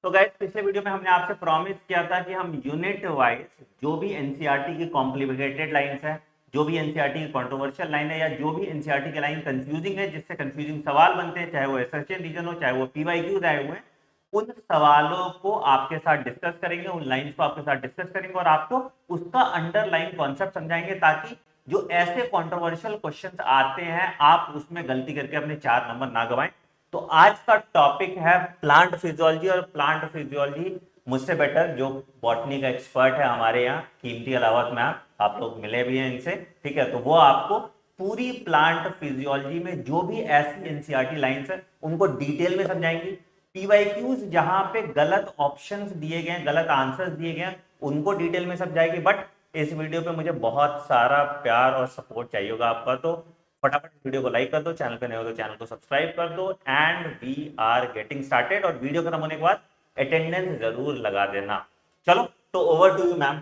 तो गाइस पिछले वीडियो में हमने आपसे प्रॉमिस किया था कि हम यूनिट वाइज जो भी एनसीईआरटी की कॉम्प्लिकेटेड लाइंस है, जो भी एनसीईआरटी की कंट्रोवर्शियल लाइन है, या जो भी एनसीईआरटी की लाइन कंफ्यूजिंग है, जिससे कंफ्यूजिंग सवाल बनते हैं, चाहे वो एसर्शन रीजन हो, चाहे वो पीवाईक्यूज आए हुए हैं, उन सवालों को आपके साथ डिस्कस करेंगे, उन लाइंस को आपके साथ डिस्कस करेंगे और आपको उसका अंडरलाइन कॉन्सेप्ट समझाएंगे, ताकि जो ऐसे कंट्रोवर्शियल क्वेश्चंस आते हैं आप उसमें गलती करके अपने 4 नंबर ना गवाएं। तो आज का टॉपिक है प्लांट फिजियोलॉजी, और प्लांट फिजियोलॉजी मुझसे बेटर जो बॉटनी का एक्सपर्ट है हमारे यहाँ कीमती अलावत में, आप लोग मिले भी हैं इनसे, ठीक है, तो वो आपको पूरी प्लांट फिजियोलॉजी में जो भी ऐसी एनसीईआरटी लाइंस है उनको डिटेल में समझाएंगी। पीवाईक्यूज जहां पे गलत ऑप्शंस दिए गए, गलत आंसर्स दिए गए, उनको डिटेल में समझाएगी। बट इस वीडियो पे मुझे बहुत सारा प्यार और सपोर्ट चाहिए होगा आपका, तो फटाफट वीडियो को लाइक कर दो, चैनल पे नए हो तो चैनल को सब्सक्राइब कर दो, and we are getting started. और वीडियो खत्म होने के बाद अटेंडेंस जरूर लगा देना। चलो तो over to you ma'am.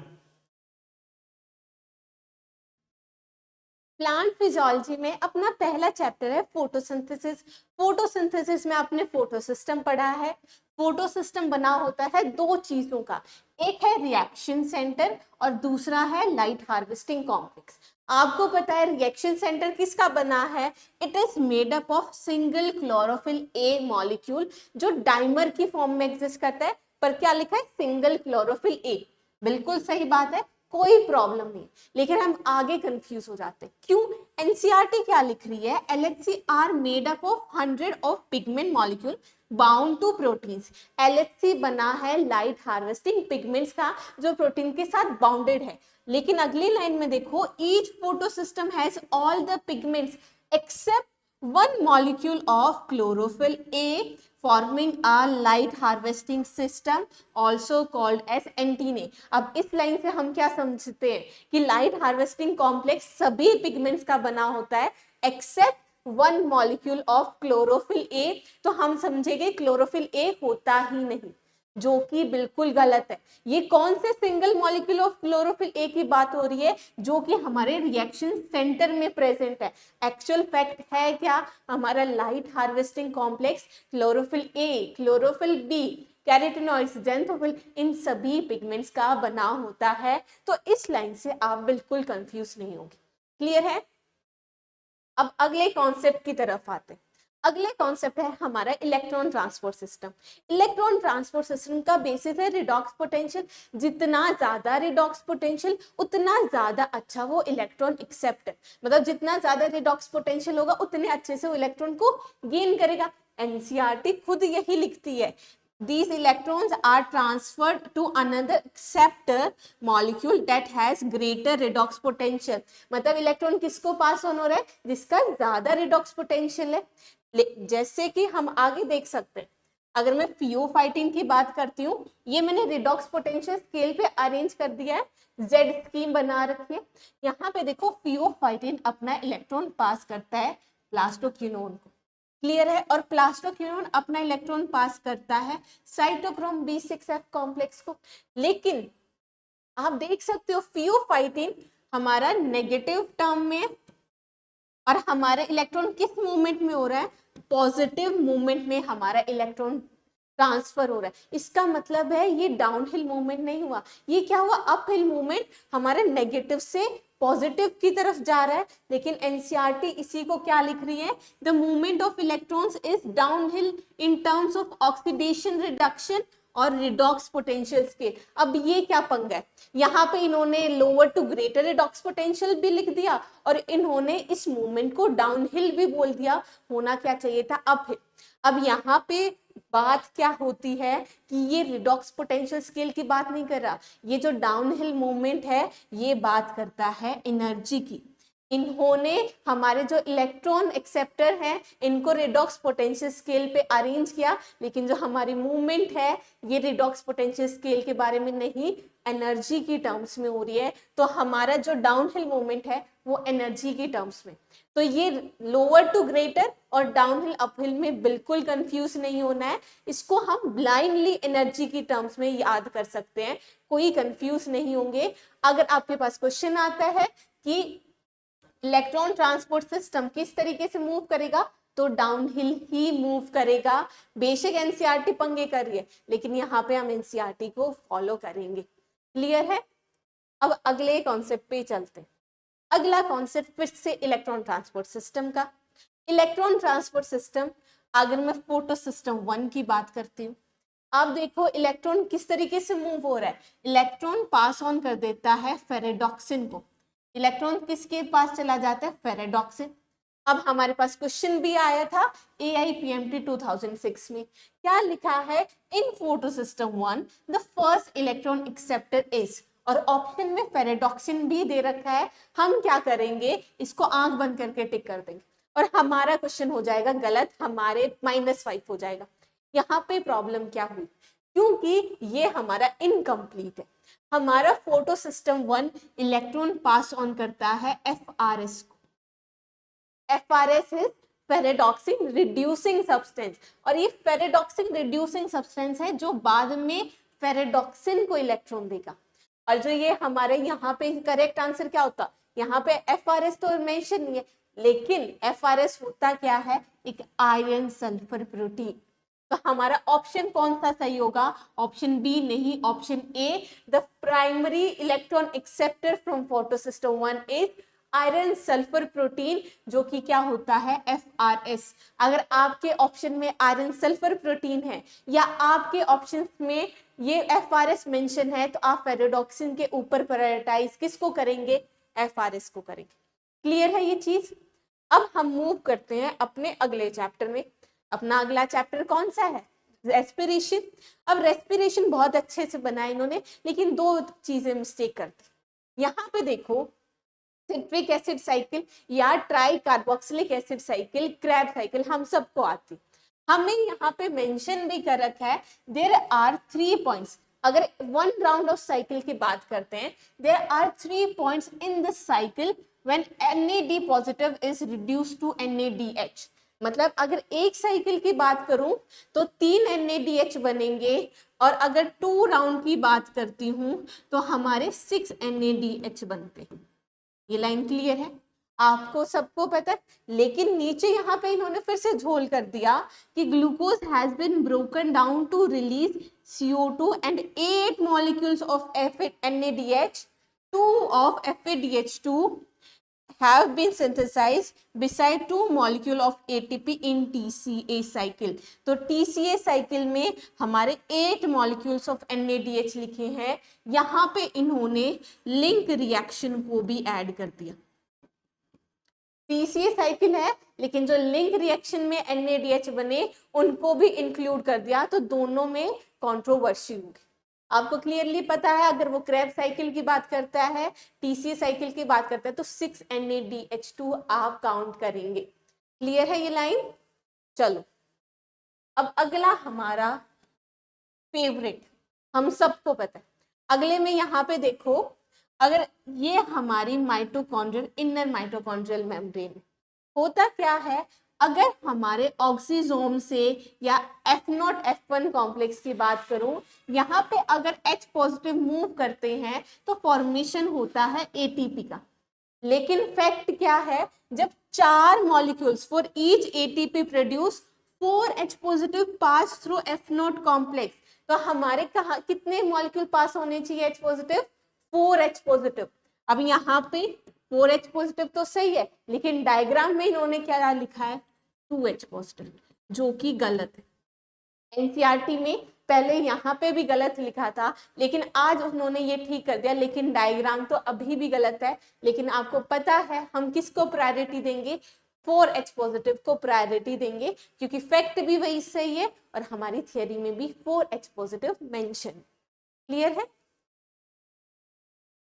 Plant physiology में अपना पहला चैप्टर है फोटोसिंथेसिस। फोटोसिंथेसिस में आपने फोटोसिस्टम पढ़ा है। फोटोसिस्टम बना होता है दो चीजों का, एक है रिएक्शन सेंटर और दूसरा है लाइट हार्वेस्टिंग कॉम्प्लेक्स। आपको पता है रिएक्शन सेंटर किसका बना है? It is made up of single chlorophyll A molecule जो डाइमर की फॉर्म में एग्जिस्ट करता है, पर क्या लिखा है? Single chlorophyll A. बिल्कुल सही बात है, कोई प्रॉब्लम नहीं। लेकिन हम आगे कंफ्यूज हो जाते हैं, क्यों? एनसीईआरटी क्या लिख रही है? LHC are made up of 100 of pigment molecule bound to proteins. LHC बना है लाइट हार्वेस्टिंग पिगमेंट्स का जो प्रोटीन के साथ बाउंडेड है। लेकिन अगली लाइन में देखो, each photosystem has all the pigments except one molecule of chlorophyll A forming a light harvesting system also called as antennae। अब इस लाइन से हम क्या समझते हैं कि लाइट हार्वेस्टिंग कॉम्प्लेक्स सभी पिगमेंट्स का बना होता है except one molecule of chlorophyll A. तो हम समझेंगे क्लोरोफिल ए होता ही नहीं, जो कि बिल्कुल गलत है। ये कौन से सिंगल मॉलिक्यूल ऑफ क्लोरोफिल ए की बात हो रही है? जो कि हमारे रिएक्शन सेंटर में प्रेजेंट है। एक्चुअल फैक्ट है क्या? हमारा light harvesting complex chlorophyll A, chlorophyll B, carotenoids, xanthophyll, इन सभी पिगमेंट्स का बना होता है। तो इस लाइन से आप बिल्कुल कंफ्यूज नहीं होंगे। क्लियर है? अब अगले कॉन्सेप्ट की तरफ आते हैं। अगले कॉन्सेप्ट है हमारा electron transport system. Electron transport system का बेसिस है रिडॉक्स पोटेंशियल। जितना ज्यादा रिडॉक्स पोटेंशियल उतना ज्यादा अच्छा वो इलेक्ट्रॉन एक्सेप्ट, मतलब जितना ज्यादा रिडॉक्स पोटेंशियल होगा उतने अच्छे से वो इलेक्ट्रॉन को गेन करेगा। एनसीईआरटी खुद यही लिखती है, these electrons are transferred to another acceptor molecule that has greater redox potential। मतलब इलेक्ट्रॉन किसको पास ऑन हो रहा है? जिसका ज्यादा रिडॉक्स पोटेंशियल है। जैसे कि हम आगे देख सकते हैं, अगर मैं फियोफाइटिन की बात करती हूँ, ये मैंने रिडॉक्स पोटेंशियल स्केल पे अरेंज कर दिया है, जेड स्कीम बना रखी है। यहाँ पे देखो फियोफाइटिन अपना इलेक्ट्रॉन पास करता है प्लास्टोक्विनोन को। क्लियर है? और प्लास्टोक्विनोन अपना इलेक्ट्रॉन पास करता है साइटोक्रोम B6F कॉम्प्लेक्स को। लेकिन आप देख सकते हो फियोफाइटिन हमारा नेगेटिव टर्म में, और हमारा इलेक्ट्रॉन किस मूवमेंट में हो रहा है? पॉजिटिव मूवमेंट में हमारा इलेक्ट्रॉन ट्रांसफर हो रहा है। इसका मतलब है ये डाउनहिल मूवमेंट नहीं हुआ, ये क्या हुआ? अपहिल मूवमेंट, हमारे नेगेटिव से पॉजिटिव की तरफ जा रहा है। लेकिन एनसीईआरटी इसी को क्या लिख रही है? The movement of electrons is downhill in terms of oxidation reduction और रिडॉक्स पोटेंशियल स्केल। अब ये क्या पंगा है? यहाँ पे इन्होंने lower to greater redox potential भी लिख दिया और इन्होंने इस मूवमेंट को डाउनहिल भी बोल दिया। होना क्या चाहिए था? अपहिल। अब यहाँ पे बात क्या होती है कि ये रिडॉक्स पोटेंशियल स्केल की बात नहीं कर रहा, ये जो डाउनहिल मूवमेंट है ये बात करता है एनर्जी की। इन्होंने हमारे जो इलेक्ट्रॉन एक्सेप्टर हैं इनको रिडॉक्स पोटेंशियल स्केल पे अरेंज किया, लेकिन जो हमारी मूवमेंट है ये रिडॉक्स पोटेंशियल स्केल के बारे में नहीं, एनर्जी की टर्म्स में हो रही है। तो हमारा जो डाउनहिल मूवमेंट है वो एनर्जी की टर्म्स में। तो ये लोअर टू ग्रेटर और डाउनहिल अपहिल में बिल्कुल कंफ्यूज नहीं होना है, इसको हम ब्लाइंडली एनर्जी की टर्म्स में याद कर सकते हैं, कोई कंफ्यूज नहीं होंगे। अगर आपके पास क्वेश्चन आता है कि इलेक्ट्रॉन ट्रांसपोर्ट सिस्टम किस तरीके से मूव करेगा, तो डाउनहिल ही मूव करेगा। बेशक एनसीईआरटी पंगे कर रही है, लेकिन यहाँ पे हम एनसीईआरटी को फॉलो करेंगे। क्लियर है? अब अगले कॉन्सेप्ट पे चलते हैं। अगला कॉन्सेप्ट फिर से इलेक्ट्रॉन ट्रांसपोर्ट सिस्टम का। इलेक्ट्रॉन ट्रांसपोर्ट सिस्टम, अगर मैं फोटो सिस्टम 1 की बात करती हूँ, आप देखो इलेक्ट्रॉन किस तरीके से मूव हो रहा है। इलेक्ट्रॉन पास ऑन कर देता है फेरेडॉक्सिन को। इलेक्ट्रॉन किसके पास चला जाता है? फेरेडॉक्सिन। अब हमारे पास क्वेश्चन भी आया था AIPMT 2006 में, क्या लिखा है? In photo system 1 the first electron acceptor is, और ऑप्शन में फेरेडॉक्सिन भी दे रखा है। हम क्या करेंगे? इसको आंख बंद करके टिक कर देंगे और हमारा क्वेश्चन हो जाएगा गलत, हमारे -5 हो जाएगा। यहाँ पे प्रॉब्लम क्या हुई? क्योंकि ये हमारा इनकम्प्लीट है। हमारा photo system 1 electron pass on करता है FRS को। FRS is ferredoxin reducing substance, और ये फेरेडॉक्सिन रिड्यूसिंग सब्सटेंस है जो बाद में फेरेडॉक्सिन को इलेक्ट्रॉन देगा। और जो ये हमारे यहाँ पे करेक्ट आंसर क्या होता? यहाँ पे FRS तो मेंशन नहीं है, लेकिन FRS होता क्या है? एक आयरन सल्फर प्रोटीन। तो हमारा ऑप्शन कौन सा सही होगा? ऑप्शन बी नहीं, option A, the primary electron acceptor from photo system 1 is iron sulphur protein, जो कि क्या होता है? FRS। अगर आपके ऑप्शन में आयरन सल्फर प्रोटीन है या आपके ऑप्शन में ये FRS मेंशन है, तो आप फेरेडॉक्सिन के ऊपर प्रायोरिटाइज किसको करेंगे? FRS को करेंगे। क्लियर है ये चीज? अब हम मूव करते हैं अपने अगले चैप्टर में। अपना अगला चैप्टर कौन सा है? रेस्पिरेशन। अब रेस्पिरेशन बहुत अच्छे से बनाया इन्होंने, लेकिन 2 चीजें मिस्टेक करते। यहाँ पे देखो, सिट्रिक एसिड साइकिल या try carboxylic acid cycle, Krebs cycle हम सबको आती। हमें यहाँ पे मेंशन भी कर रखा है देयर आर 3 पॉइंट्स। अगर 1 राउंड ऑफ साइकिल की बात करते हैं, there are 3 points in the cycle when NAD positive is reduced to NADH। मतलब अगर एक साइकिल की बात करूं तो 3 NADH बनेंगे, और अगर 2 राउंड की बात करती हूं तो हमारे 6 NADH बनते हैं। ये लाइन क्लियर है? आपको सबको पता है, लेकिन नीचे यहाँ पे इन्होंने फिर से झोल कर दिया कि glucose has been broken down to release CO2 and 8 molecules of NADH, 2 of FADH2 have been synthesized beside 2 molecule of ATP in TCA cycle। तो TCA cycle में हमारे 8 molecules of NADH लिखे हैं। यहाँ पे इन्होंने लिंक रिएक्शन को भी ऐड कर दिया। TCA साइकिल है, लेकिन जो लिंक रिएक्शन में NADH बने उनको भी इंक्लूड कर दिया, तो दोनों में कंट्रोवर्सी होगी। आपको क्लियरली पता है, अगर वो क्रैब साइकिल की बात करता है, TCA साइकिल की बात करता है, तो 6 NADH2 आप काउंट करेंगे। क्लियर है ये लाइन? चलो अब अगला हमारा फेवरेट, हम सबको पता है। अगले में यहाँ पे देखो, अगर ये हमारी माइटोकॉन्ड्रियल इनर माइटोकॉन्ड्रियल मेम्ब्रेन, होता क्या है, अगर हमारे ऑक्सीजोम से या F0 F1 कॉम्प्लेक्स की बात करूं, यहाँ पे अगर H पॉजिटिव मूव करते हैं तो फॉर्मेशन होता है ATP का। लेकिन फैक्ट क्या है, जब 4 molecules for each ATP produce 4 H positive pass through F0 complex, तो हमारे कहा कितने मॉलिक्यूल पास होने चाहिए H पॉजिटिव? 4 H positive. अब यहाँ पे 4 H पॉजिटिव तो सही है, लेकिन डायग्राम में इन्होंने क्या लिखा है? 2 H पॉजिटिव, जो कि गलत है। एनसीईआरटी में पहले यहाँ पे भी गलत लिखा था, लेकिन आज उन्होंने ये ठीक कर दिया, लेकिन डायग्राम तो अभी भी गलत है। लेकिन आपको पता है हम किसको प्रायोरिटी देंगे? 4 H पॉजिटिव को प्रायोरिटी देंगे, क्योंकि फैक्ट भी वही सही है और हमारी थियरी में भी 4 H पॉजिटिव मेंशन। क्लियर है?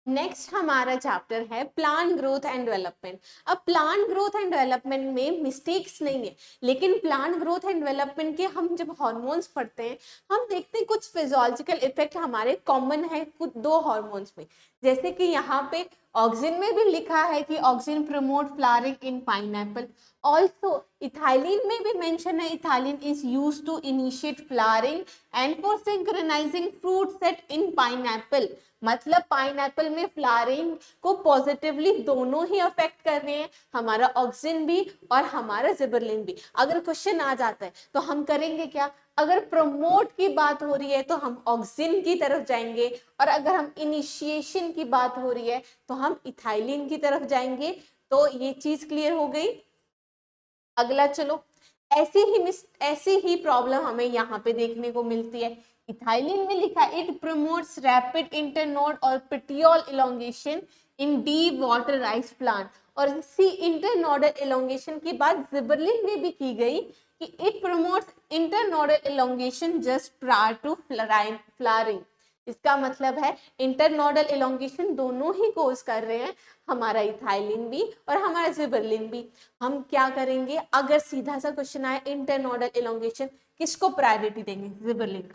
नेक्स्ट हमारा चैप्टर है प्लांट ग्रोथ एंड डेवलपमेंट। अब प्लांट ग्रोथ एंड डेवलपमेंट में मिस्टेक्स नहीं है, लेकिन प्लांट ग्रोथ एंड डेवलपमेंट के हम जब हार्मोन्स पढ़ते हैं, हम देखते हैं कुछ फिजियोलॉजिकल इफेक्ट हमारे कॉमन है कुछ 2 हार्मोन्स में। जैसे कि यहाँ पे ऑक्सिन में भी लिखा है कि auxin promote flowering in pineapple. Also ethylene में भी मेंशन है, ethylene is used to initiate flowering and for synchronizing fruit set in pineapple. मतलब पाइनएप्पल में फ्लावरिंग को पॉजिटिवली दोनों ही अफेक्ट कर रहे हैं, हमारा ऑक्सिन भी और हमारा जिबरलिन भी। अगर क्वेश्चन आ जाता है तो हम करेंगे क्या, अगर प्रमोट की बात हो रही है तो हम ऑक्सिन की तरफ जाएंगे, और अगर हम इनिशिएशन की बात हो रही है तो हम इथाइलिन की तरफ जाएंगे। तो ये चीज क्लियर हो गई। अगला चलो, ऐसी ही प्रॉब्लम हमें यहाँ पे देखने को मिलती है। इथाइलिन में लिखा है इट प्रमोट्स रैपिड इंटरनोड और पेटियोल इलोंगेशन इन डी वाटर राइस प्लांट। और इसी इंटरनोडल इलोंगेशन की बात जिबरलिन में भी की गई कि it promotes internodal elongation just prior to flowering. इसका मतलब है इंटरनोडल इलोंगेशन दोनों ही कोर्स कर रहे हैं, हमारा इथाइलिन भी और हमारा जिबरलिन भी। हम क्या करेंगे, अगर सीधा सा क्वेश्चन आए इंटरनोडल इलोंगेशन, किसको प्रायोरिटी देंगे, जिबरलिन को,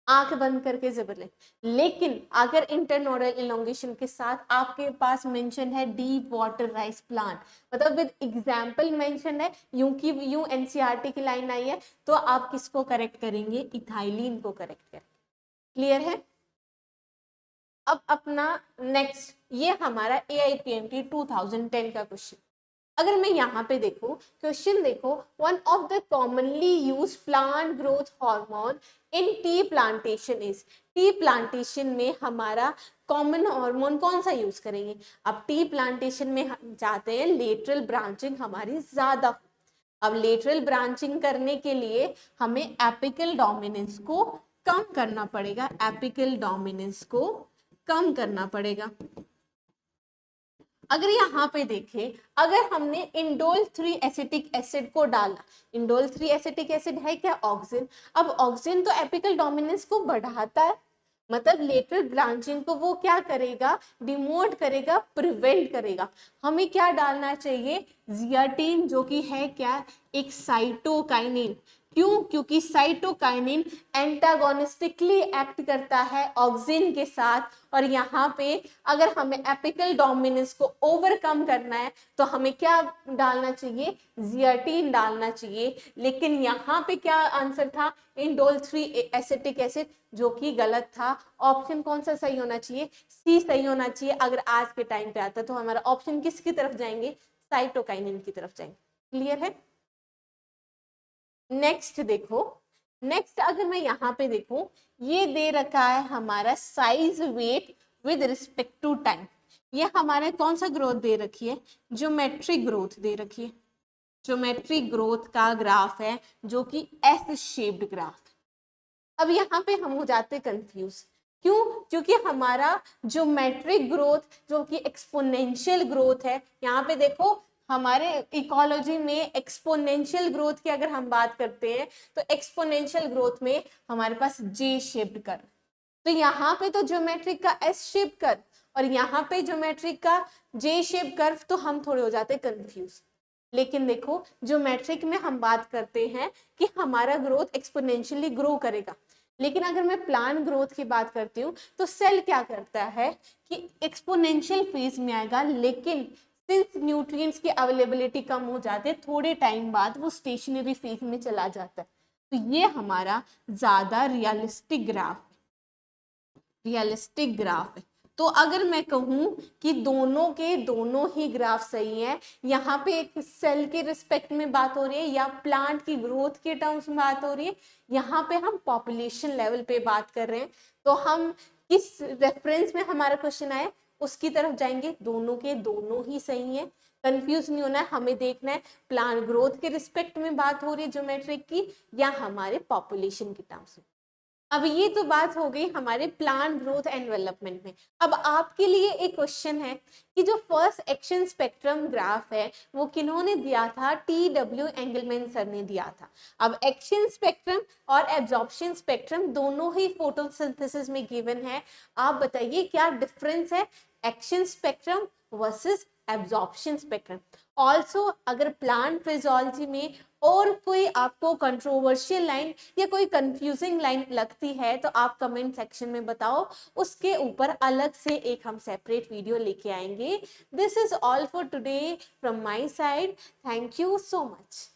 आंख बंद करके जिबरलिन। लेकिन अगर इंटरनोडल इलोंगेशन के साथ आपके पास मेंशन है डीप वाटर राइस प्लांट, मतलब विद एग्जांपल मेंशन है, यूं की यूं एनसीईआरटी की लाइन आई है, तो आप किसको करेक्ट करेंगे, इथाइलिन को करेक्ट करेंगे। क्लियर है। अब अपना नेक्स्ट, ये हमारा AIPMT 2010 का क्वेश्चन। अगर मैं यहाँ पे देखूं क्वेश्चन, देखो one of the commonly use plant growth hormone in tea plantation is. Tea plantation में हमारा कॉमन हार्मोन कौन सा यूज करेंगे। अब टी प्लांटेशन में हम चाहते हैं लेटरल ब्रांचिंग हमारी ज्यादा। अब लेटरल ब्रांचिंग करने के लिए हमें एपिकल डोमिनेंस को कम करना पड़ेगा, एपिकल डोमिनेंस को कम करना पड़ेगा। अगर यहाँ पे देखें, अगर हमने इंडोल 3 एसिटिक एसिड को डाला, इंडोल 3 एसिटिक एसिड है क्या, ऑक्सिन। अब ऑक्सिन तो एपिकल डोमिनेंस को बढ़ाता है, मतलब लेटरल ब्रांचिंग को वो क्या करेगा, डिमोट करेगा, प्रिवेंट करेगा। हमें क्या डालना चाहिए, जियाटीन, जो कि है क्या, एक साइटोकाइनिन। क्यों, क्योंकि साइटोकाइनिन एंटागोनिस्टिकली एक्ट करता है ऑक्सिन के साथ, और यहाँ पे अगर हमें एपिकल डोमिनेंस को ओवरकम करना है तो हमें क्या डालना चाहिए, जियाटीन डालना चाहिए। लेकिन यहाँ पे क्या आंसर था, इंडोल 3 एसिटिक एसिड, जो कि गलत था। ऑप्शन कौन सा सही होना चाहिए, सी सही होना चाहिए। अगर आज के टाइम पे आता तो हमारा ऑप्शन किसकी तरफ जाएंगे, साइटोकाइनिन की तरफ जाएंगे। क्लियर है। नेक्स्ट देखो, नेक्स्ट अगर मैं यहाँ पे देखूं, ये दे रखा है हमारा size weight with respect to time. ये हमारे कौन सा ग्रोथ दे रखी है, ज्योमेट्रिक ग्रोथ दे रखी है। ज्योमेट्रिक ग्रोथ का ग्राफ है जो कि एस शेप्ड ग्राफ। अब यहाँ पे हम हो जाते कंफ्यूज, क्यों, क्योंकि हमारा ज्योमेट्रिक ग्रोथ जो कि एक्सपोनेंशियल ग्रोथ है, यहाँ पे देखो हमारे इकोलॉजी में एक्सपोनेंशियल ग्रोथ की अगर हम बात करते हैं तो एक्सपोनेंशियल ग्रोथ में हमारे पास जे शेप्ड कर्व, तो यहाँ पे तो ज्योमेट्रिक का एस शेप कर्व और यहाँ पे ज्योमेट्रिक का जे शेप कर्व, तो हम थोड़े हो जाते कंफ्यूज। लेकिन देखो ज्योमेट्रिक में हम बात करते हैं कि हमारा ग्रोथ एक्सपोनेंशियली ग्रो करेगा, लेकिन अगर मैं प्लांट ग्रोथ की बात करती हूँ तो सेल क्या करता है कि एक्सपोनेंशियल फेज में आएगा, लेकिन सिंस न्यूट्रिएंट्स की अवेलेबिलिटी कम हो जाते हैं थोड़े टाइम बाद वो स्टेशनरी फेज में चला जाता है। तो ये हमारा ज्यादा रियलिस्टिक ग्राफ है। तो अगर मैं कहूं कि दोनों के दोनों ही ग्राफ सही हैं, यहाँ पे एक सेल के रिस्पेक्ट में बात हो रही है या प्लांट की ग्रोथ के टर्म्स में बात हो रही है, यहाँ पे हम पॉपुलेशन लेवल पे बात कर रहे हैं, तो हम किस रेफरेंस में हमारा क्वेश्चन आए उसकी तरफ जाएंगे। दोनों के दोनों ही सही है, कंफ्यूज नहीं होना है, हमें देखना है प्लांट ग्रोथ के रिस्पेक्ट में बात हो रही है ज्योमेट्रिक की या हमारे पॉपुलेशन के टर्म्स में। अब ये तो बात हो गई हमारे प्लांट ग्रोथ एंड डेवलपमेंट में। अब आपके लिए एक क्वेश्चन है कि जो फर्स्ट एक्शन स्पेक्ट्रम ग्राफ है वो किन्होंने दिया था, TW एंगलमैन सर ने दिया था। अब एक्शन स्पेक्ट्रम और एब्जॉर्प्शन स्पेक्ट्रम दोनों ही फोटोसिंथेसिस में गिवन है। आप बताइए क्या डिफरेंस है action spectrum versus absorption spectrum. Also अगर प्लांट फिजियोलॉजी में और कोई आपको कंट्रोवर्शियल लाइन या कोई कंफ्यूजिंग लाइन लगती है तो आप कमेंट सेक्शन में बताओ, उसके ऊपर अलग से एक हम सेपरेट वीडियो लेके आएंगे। This is all for today from my side, thank you so much.